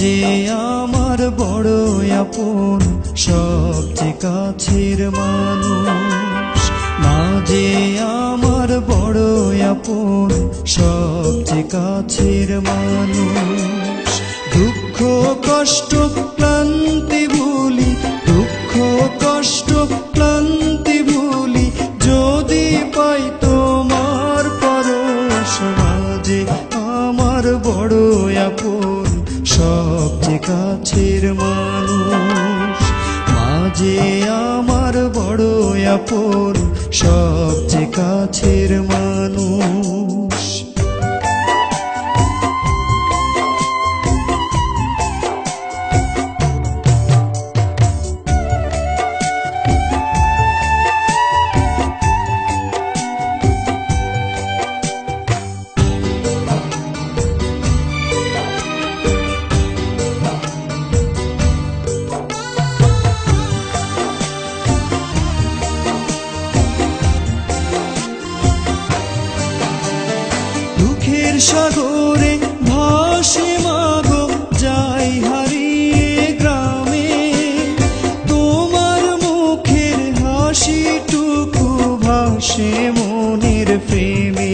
যে আমার বড় আপন, সবচেয়ে কাছের মানুষ। মা যে আমার বড় আপন, সবচেয়ে কাছের মানুষ। দুঃখ কষ্ট ক্লান্তি ভুলি, দুঃখ কষ্ট ক্লান্তি ভুলি, যদি পাই তোমার পরশ। মা যে আমার বড় আপন, সবচেয়ে কাছের মানুষ। মা যে আমার বড় আপন, সবচেয়ে কাছের মানুষ। দুঃখের সাগরে ভাসে মাগো, যাই হারিয়ে গ্রামে। তোমার মুখের হাসিটুকু ভাসে মনের প্রেমে।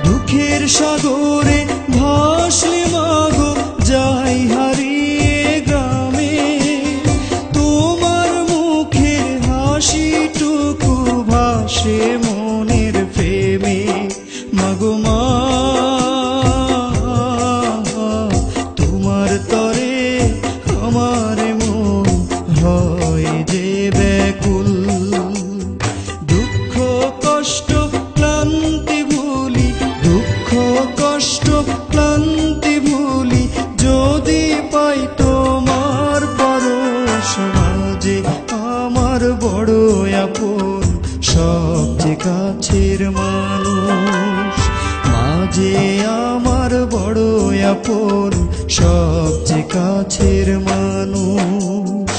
দুঃখের সাগরে ভাসে মাগো, যাই হারিয়ে গ্রামে। তোমার মুখের হাসিটুকু ভাসে মনের প্রেমে। মাগো মা, তোমার তরে আমার মন হয় যে ব্যাকুল। দুঃখ কষ্ট ক্লান্তি ভুলি, দুঃখ কষ্ট ক্লান্তি ভুলি, যদি পাই তোমার পরশ। মা যে আমার বড় আপন, সবচেয়ে কাছের মানুষ। মা যে আমার বড় আপন, সবচেয়ে কাছের মানুষ।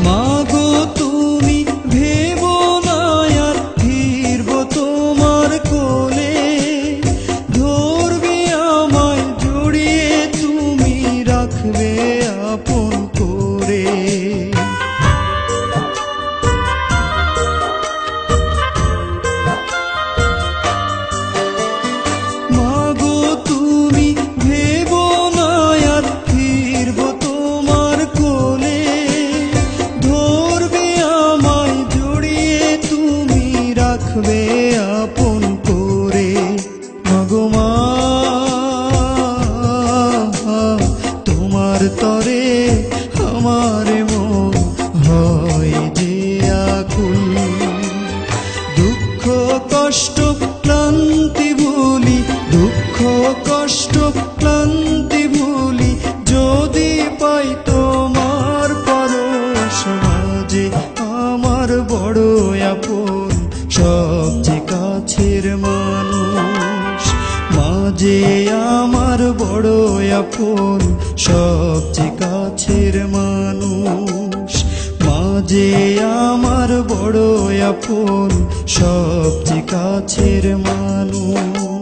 মাগো তুমি ভেবো না আর ফিরবো তোমার কোলে। ধরবে আমায় জড়িয়ে তুমি, রাখবে আপন করে। মাগো তুমি ভেবো না আর ফিরবো তোমার কোলে। ধরবে আমায় জড়িয়ে তুমি, রাখবে আপন করে। মাগো মা, তোমার তরে আমার মন হয় যে আকুল। দুঃখ কষ্ট ক্লান্তি ভুলি, দুঃখ কষ্ট ক্লান্তি ভুলি, যদি পাই তোমার পরশ। মা যে আমার বড় আপন, সবচেয়ে কাছের মানুষ। মা যে আমার বড় আপন, সবচেয়ে কাছের মানুষ। মা যে আমার বড় আপন, সবচেয়ে কাছের মানুষ।